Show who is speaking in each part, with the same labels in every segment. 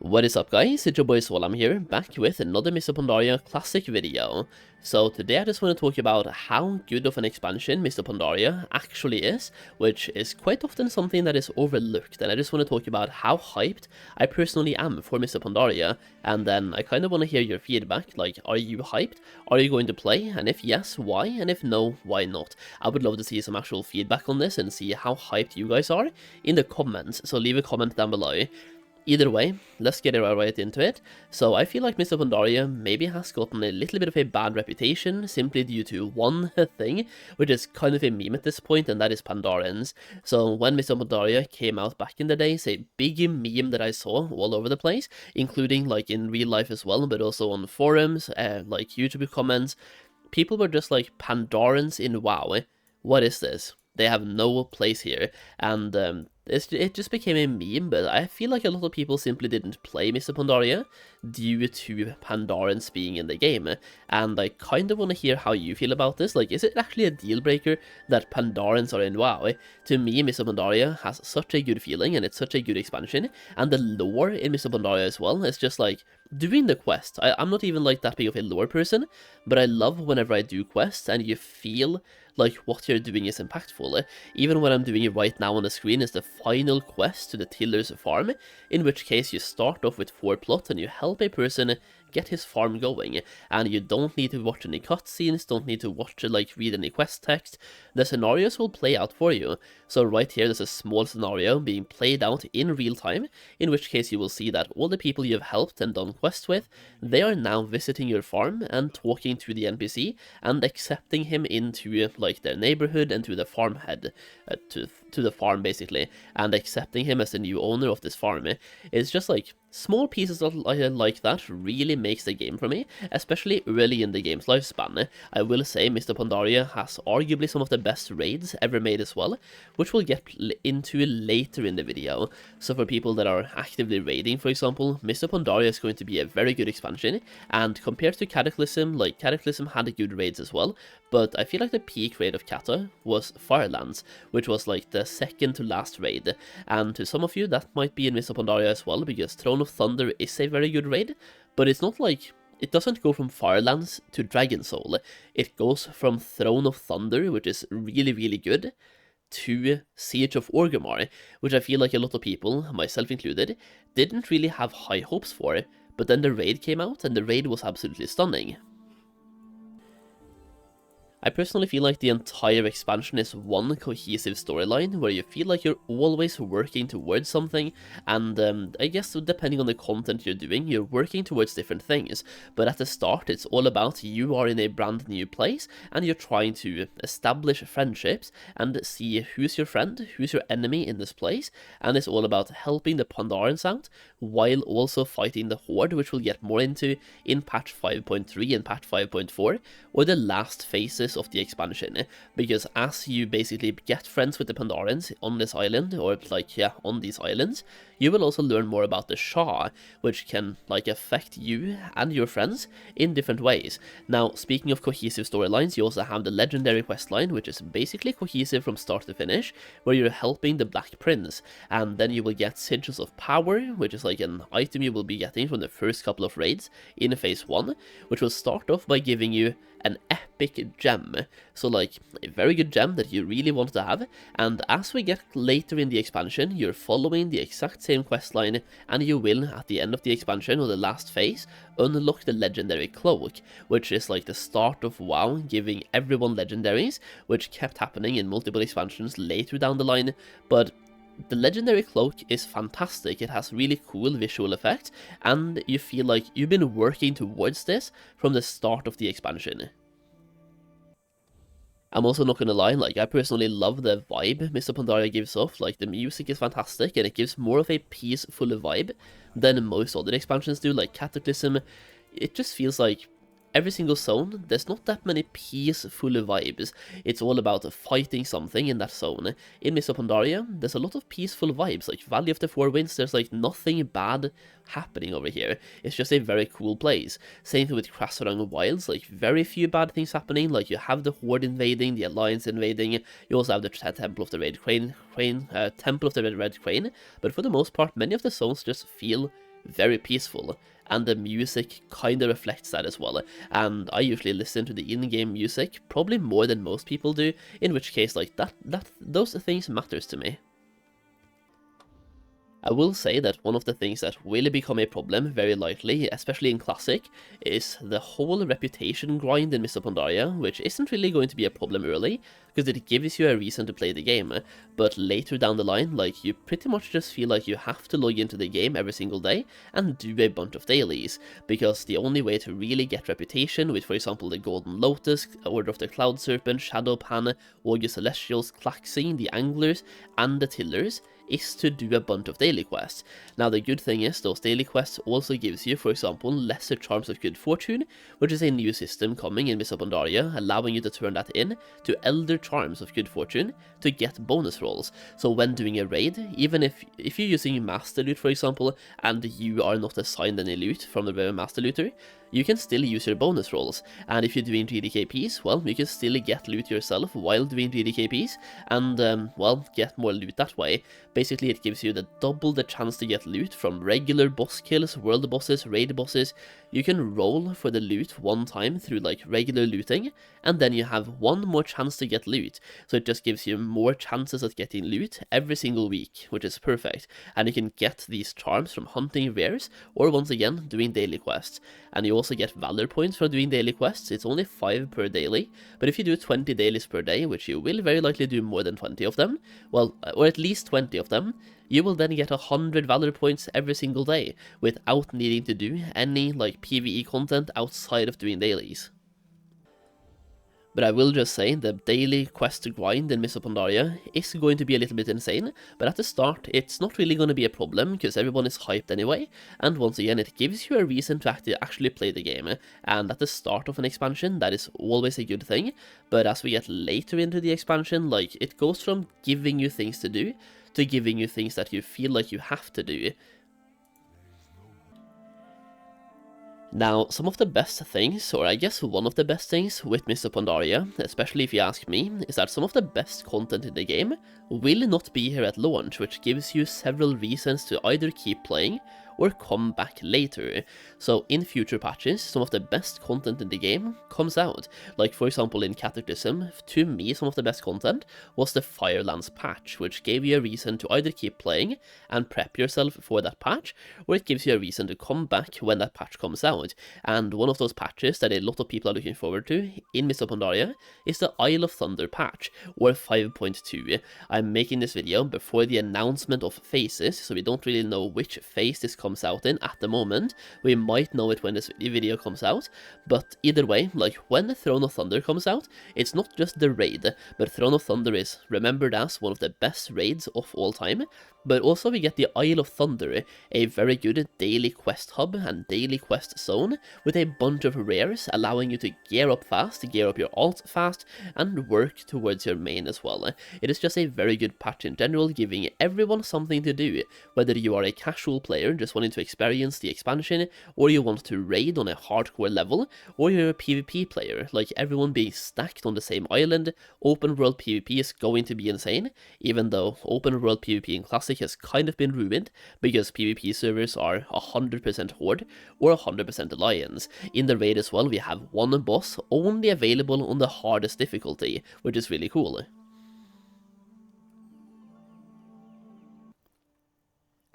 Speaker 1: What is up guys, it's your boy Solheim here, back with another Mists of Pandaria Classic video. So today I just want to talk about how good of an expansion Mists of Pandaria actually is, which is quite often something that is overlooked, and I just want to talk about how hyped I personally am for Mists of Pandaria, and then I kind of want to hear your feedback, like are you hyped, are you going to play, and if yes, why, and if no, why not? I would love to see some actual feedback on this and see how hyped you guys are in the comments, so leave a comment down below. Either way, let's get right into it. So I feel like Mists of Pandaria maybe has gotten a little bit of a bad reputation simply due to one thing, which is kind of a meme at this point, and that is Pandarians. So when Mists of Pandaria came out back in the days, a big meme that I saw all over the place, including like in real life as well, but also on forums, like YouTube comments, people were just like, Pandarians in WoW, what is this? They have no place here, and it just became a meme, but I feel like a lot of people simply didn't play Mists of Pandaria due to Pandarians being in the game, and I kind of want to hear how you feel about this. Like, is it actually a deal breaker that Pandarians are in WoW? To me, Mists of Pandaria has such a good feeling, and it's such a good expansion, and the lore in Mists of Pandaria as well is just like, doing the quest. I'm not even like that big of a lore person, but I love whenever I do quests, and you feel like what you're doing is impactful. Even what I'm doing right now on the screen is the final quest to the Tiller's farm, in which case you start off with 4 plot and you help a person get his farm going, and you don't need to watch any cutscenes, don't need to watch like read any quest text. The scenarios will play out for you. So right here there's a small scenario being played out in real time, in which case you will see that all the people you've helped and done quests with, they are now visiting your farm and talking to the NPC and accepting him into like their neighborhood and to the farm head, to the farm basically, and accepting him as the new owner of this farm. It's just like small pieces of like that really makes the game for me, especially early in the game's lifespan. I will say Mists of Pandaria has arguably some of the best raids ever made as well, which we'll get into later in the video. So for people that are actively raiding, for example, Mists of Pandaria is going to be a very good expansion, and compared to Cataclysm, like Cataclysm had good raids as well, but I feel like the peak raid of Cata was Firelands, which was like the second to last raid, and to some of you that might be in Mists of Pandaria as well, because Throne of Thunder is a very good raid, but it's not like, it doesn't go from Firelands to Dragon Soul. It goes from Throne of Thunder, which is really good, to Siege of Orgrimmar, which I feel like a lot of people, myself included, didn't really have high hopes for, but then the raid came out and the raid was absolutely stunning. I personally feel like the entire expansion is one cohesive storyline where you feel like you're always working towards something, and I guess depending on the content you're doing, you're working towards different things, but at the start it's all about you are in a brand new place and you're trying to establish friendships and see who's your friend, who's your enemy in this place, and it's all about helping the Pandarians out while also fighting the Horde, which we'll get more into in patch 5.3 and patch 5.4, or the last phases of the expansion, because as you basically get friends with the Pandarians on this island, or like, yeah, on these islands, you will also learn more about the Shah, which can like affect you and your friends in different ways. Now, speaking of cohesive storylines, you also have the legendary questline, which is basically cohesive from start to finish, where you're helping the Black Prince, and then you will get Sigils of Power, which is like an item you will be getting from the first couple of raids in phase 1, which will start off by giving you an epic gem, so like a very good gem that you really want to have, and as we get later in the expansion, you're following the exact same questline, and you will, at the end of the expansion or the last phase, unlock the legendary cloak, which is like the start of WoW, giving everyone legendaries, which kept happening in multiple expansions later down the line, but the legendary cloak is fantastic. It has really cool visual effects, and you feel like you've been working towards this from the start of the expansion. I'm also not gonna lie, like, I personally love the vibe Mists of Pandaria gives off. Like, the music is fantastic, and it gives more of a peaceful vibe than most other expansions do, like Cataclysm. It just feels like every single zone, there's not that many peaceful vibes. It's all about fighting something in that zone. In Mists of Pandaria, there's a lot of peaceful vibes, like Valley of the Four Winds, there's like nothing bad happening over here. It's just a very cool place. Same thing with Krasarang Wilds, like very few bad things happening, like you have the Horde invading, the Alliance invading, you also have the Temple of the Red Crane, Temple of the Red Crane, but for the most part, many of the zones just feel very peaceful, and the music kind of reflects that as well. And I usually listen to the in-game music probably more than most people do, in which case like those things matters to me. I will say that one of the things that will become a problem very likely, especially in Classic, is the whole reputation grind in Mists of Pandaria, which isn't really going to be a problem early, because it gives you a reason to play the game, but later down the line, like, you pretty much just feel like you have to log into the game every single day and do a bunch of dailies, because the only way to really get reputation with, for example, the Golden Lotus, Order of the Cloud Serpent, Shadowpan, August Celestials, Klaxing, the Anglers, and the Tillers, is to do a bunch of daily quests. Now the good thing is those daily quests also gives you, for example, lesser charms of good fortune, which is a new system coming in Mists of Pandaria, allowing you to turn that in to elder charms of good fortune to get bonus rolls. So when doing a raid, even if you're using master loot, for example, and you are not assigned any loot from the master looter, you can still use your bonus rolls, and if you're doing GDKPs, well, you can still get loot yourself while doing GDKPs, and, well, get more loot that way. Basically, it gives you double the chance to get loot from regular boss kills, world bosses, raid bosses. You can roll for the loot one time through, like, regular looting, and then you have one more chance to get loot, so it just gives you more chances at getting loot every single week, which is perfect, and you can get these charms from hunting rares, or once again, doing daily quests, and you also get valor points for doing daily quests. It's only 5 per daily, but if you do 20 dailies per day, which you will very likely do more than 20 of them, well, or at least 20 of them, you will then get 100 valor points every single day, without needing to do any, like, PvE content outside of doing dailies. But I will just say, the daily quest grind in Mists of Pandaria is going to be a little bit insane, but at the start it's not really going to be a problem, because everyone is hyped anyway, and once again it gives you a reason to actually play the game, and at the start of an expansion that is always a good thing, but as we get later into the expansion, like, it goes from giving you things to do, to giving you things that you feel like you have to do. Now, some of the best things, or I guess one of the best things with Mists of Pandaria, especially if you ask me, is that some of the best content in the game will not be here at launch, which gives you several reasons to either keep playing or come back later. So in future patches, some of the best content in the game comes out. Like, for example, in Cataclysm, to me some of the best content was the Firelands patch, which gave you a reason to either keep playing and prep yourself for that patch, or it gives you a reason to come back when that patch comes out. And one of those patches that a lot of people are looking forward to in Mists of Pandaria is the Isle of Thunder patch, or 5.2. I'm making this video before the announcement of phases, so we don't really know which phase this comes out in at the moment. We might know it when this video comes out, but either way, like, when the Throne of Thunder comes out, it's not just the raid, but Throne of Thunder is remembered as one of the best raids of all time, but also we get the Isle of Thunder, a very good daily quest hub and daily quest zone, with a bunch of rares allowing you to gear up fast, gear up your alt fast, and work towards your main as well. It is just a very good patch in general, giving everyone something to do, whether you are a casual player just wanting to experience the expansion, or you want to raid on a hardcore level, or you're a PvP player, like everyone being stacked on the same island. Open world PvP is going to be insane, even though open world PvP in Classic has kind of been ruined, because PvP servers are 100% Horde or 100% Alliance. In the raid as well, we have one boss only available on the hardest difficulty, which is really cool.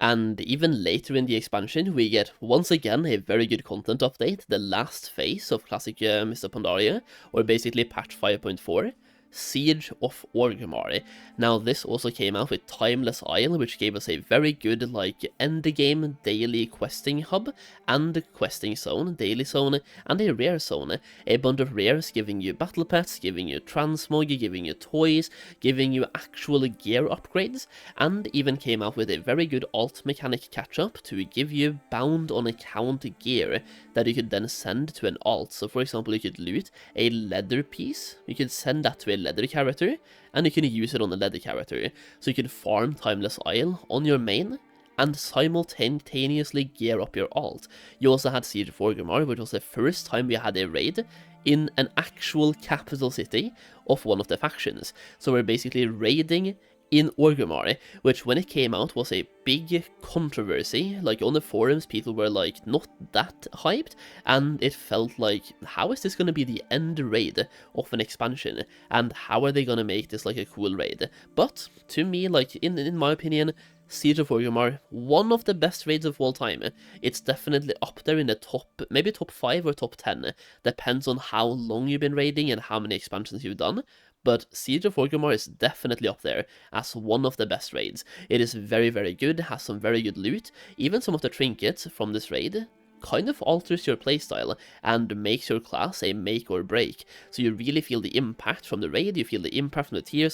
Speaker 1: And even later in the expansion, we get once again a very good content update, the last phase of Classic Mists of Pandaria, or basically patch 5.4. Siege of Orgrimmar. Now this also came out with Timeless Isle, which gave us a very good, like, endgame daily questing hub, and questing zone, daily zone, and a rare zone. A bunch of rares giving you battle pets, giving you transmog, giving you toys, giving you actual gear upgrades, and even came out with a very good alt mechanic catch-up to give you bound on account gear that you could then send to an alt. So for example, you could loot a leather piece, you could send that to a leather character, and you can use it on the leather character. So you can farm Timeless Isle on your main, and simultaneously gear up your alt. You also had Siege of Orgrimmar, which was the first time we had a raid in an actual capital city of one of the factions. So we're basically raiding in Orgrimmar, which when it came out was a big controversy. Like on the forums, people were like not that hyped, and it felt like, how is this going to be the end raid of an expansion, and how are they going to make this like a cool raid? But to me, like in my opinion, Siege of Orgrimmar, one of the best raids of all time. It's definitely up there in the top, maybe top 5 or top 10, depends on how long you've been raiding and how many expansions you've done. But Siege of Orgrimmar is definitely up there as one of the best raids. It is very, very good, has some very good loot. Even some of the trinkets from this raid kind of alters your playstyle and makes your class a make or break. So you really feel the impact from the raid, you feel the impact from the tier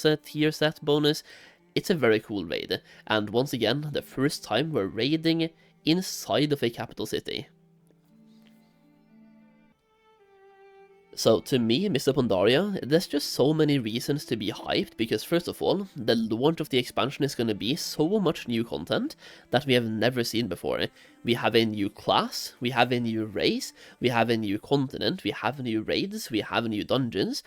Speaker 1: set bonus. It's a very cool raid, and once again, the first time we're raiding inside of a capital city. So to me, Mists of Pandaria, there's just so many reasons to be hyped, because first of all, the launch of the expansion is going to be so much new content that we have never seen before. We have a new class, we have a new race, we have a new continent, we have new raids, we have new dungeons.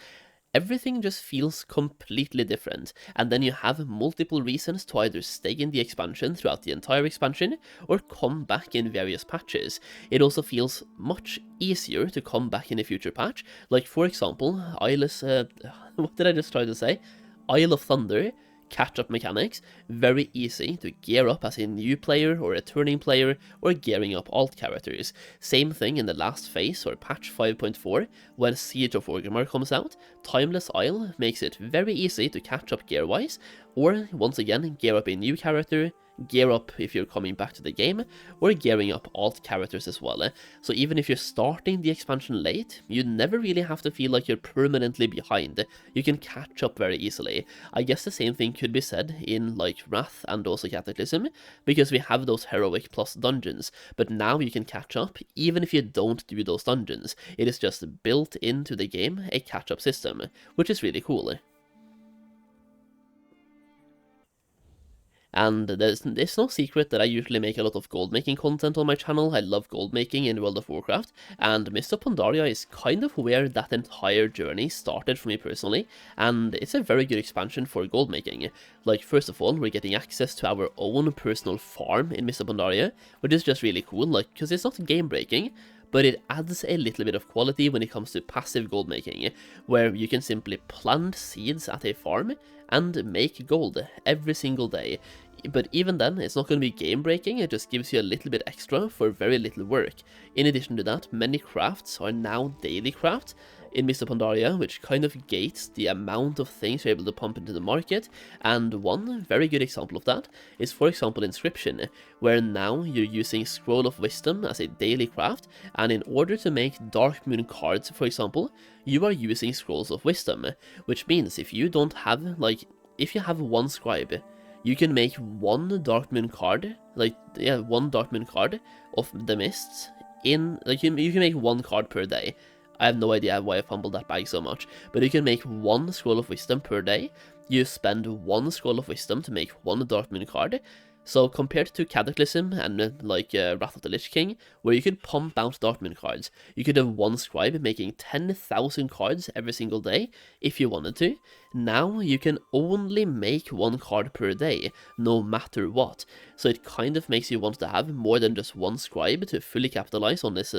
Speaker 1: Everything just feels completely different, and then you have multiple reasons to either stay in the expansion throughout the entire expansion, or come back in various patches. It also feels much easier to come back in a future patch, like for example, what did I just try to say? Isle of Thunder catch-up mechanics, very easy to gear up as a new player or a turning player or gearing up alt characters. Same thing in the last phase or patch 5.4 when Siege of Orgrimmar comes out. Timeless Isle makes it very easy to catch up gear-wise, or once again gear up a new character, gear up if you're coming back to the game, or gearing up alt characters as well. So even if you're starting the expansion late, you never really have to feel like you're permanently behind. You can catch up very easily. I guess the same thing could be said in like Wrath and also Cataclysm, because we have those heroic plus dungeons, but now you can catch up even if you don't do those dungeons. It is just built into the game, a catch-up system, which is really cool. And it's no secret that I usually make a lot of gold making content on my channel. I love gold making in World of Warcraft, and Mists of Pandaria is kind of where that entire journey started for me personally, and it's a very good expansion for gold making. Like, first of all, we're getting access to our own personal farm in Mists of Pandaria, which is just really cool, like, because it's not game breaking, but it adds a little bit of quality when it comes to passive gold making, where you can simply plant seeds at a farm and make gold every single day. But even then, it's not going to be game breaking, it just gives you a little bit extra for very little work. In addition to that, many crafts are now daily crafts in Mists of Pandaria, which kind of gates the amount of things you're able to pump into the market, and one very good example of that is, for example, Inscription, where now you're using Scroll of Wisdom as a daily craft, and in order to make Dark Moon cards, for example, you are using Scrolls of Wisdom, which means if you don't have, like, if you have one scribe, you can make one Dark Moon card, one Dark Moon card of the Mists in, like, you can make one card per day. I have no idea why I fumbled that bag so much, but you can make one Scroll of Wisdom per day. You spend one Scroll of Wisdom to make one Dark Moon card. So compared to Cataclysm and Wrath of the Lich King, where you could pump out Dark Moon cards, you could have one scribe making 10,000 cards every single day if you wanted to. Now you can only make one card per day, no matter what. So it kind of makes you want to have more than just one scribe to fully capitalize on this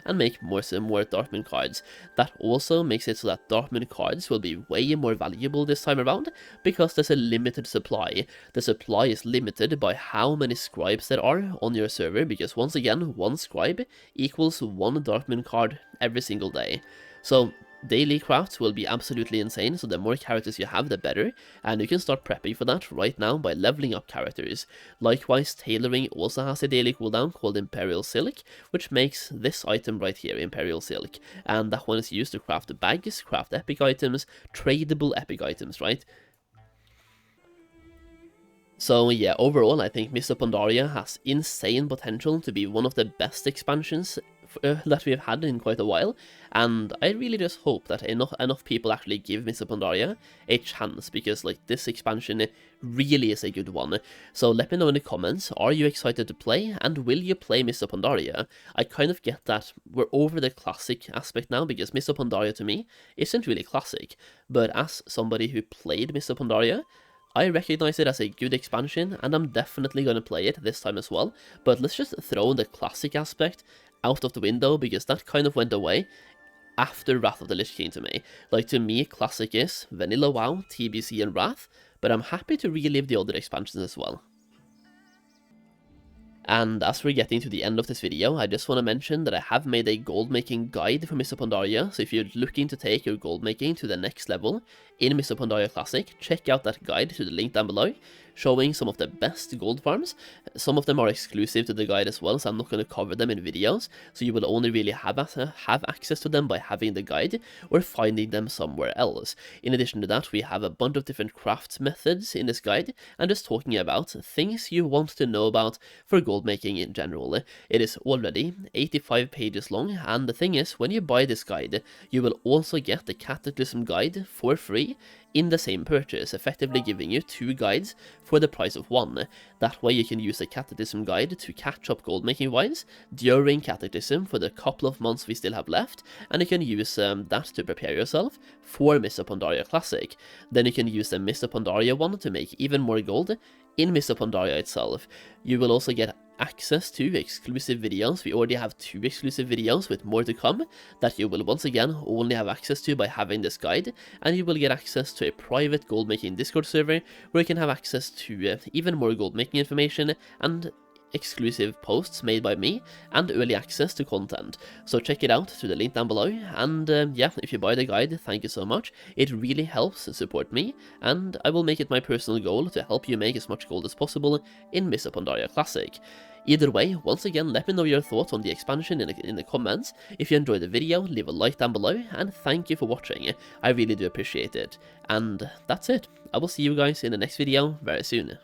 Speaker 1: and make more Dark Moon cards. That also makes it so that Dark Moon cards will be way more valuable this time around, because there's a limited supply. The supply is limited by how many scribes there are on your server, because once again, one scribe equals one Dark Moon card every single day. So daily crafts will be absolutely insane, so the more characters you have, the better, and you can start prepping for that right now by leveling up characters. Likewise, tailoring also has a daily cooldown called Imperial Silk, which makes this item right here, Imperial Silk, and that one is used to craft bags, craft epic items, tradable epic items, right? So yeah, overall I think Mists of Pandaria has insane potential to be one of the best expansions that we've had in quite a while, and I really just hope that enough people actually give Mists of Pandaria a chance, because like this expansion really is a good one. So let me know in the comments, are you excited to play, and will you play Mists of Pandaria? I kind of get that we're over the classic aspect now, because Mists of Pandaria to me isn't really classic, but as somebody who played Mists of Pandaria, I recognize it as a good expansion, and I'm definitely going to play it this time as well, but let's just throw the classic aspect out of the window, because that kind of went away after Wrath of the Lich King to me. Like, to me, classic is Vanilla WoW, TBC, and Wrath, but I'm happy to relive the other expansions as well. And as we're getting to the end of this video, I just want to mention that I have made a gold making guide for Mists of Pandaria, so if you're looking to take your gold making to the next level in Mists of Pandaria Classic, check out that guide to the link down below, showing some of the best gold farms. Some of them are exclusive to the guide as well, so I'm not going to cover them in videos, so you will only really have access to them by having the guide or finding them somewhere else. In addition to that, we have a bunch of different crafts methods in this guide, and just talking about things you want to know about for gold making in general. It is already 85 pages long, and the thing is, when you buy this guide, you will also get the Cataclysm Guide for free in the same purchase, effectively giving you 2 guides for the price of 1. That way you can use the Cataclysm Guide to catch up gold making wise during Cataclysm for the couple of months we still have left, and you can use that to prepare yourself for Mists of Pandaria Classic. Then you can use the Mists of Pandaria one to make even more gold in Mists of Pandaria itself. You will also get access to exclusive videos. We already have 2 exclusive videos with more to come that you will once again only have access to by having this guide, and you will get access to a private gold making Discord server where you can have access to even more gold making information and exclusive posts made by me and early access to content. So check it out through the link down below, and yeah, if you buy the guide, thank you so much. It really helps support me, and I will make it my personal goal to help you make as much gold as possible in Mists of Pandaria Classic. Either way, once again, let me know your thoughts on the expansion in the comments. If you enjoyed the video, leave a like down below, and thank you for watching. I really do appreciate it. And that's it. I will see you guys in the next video very soon.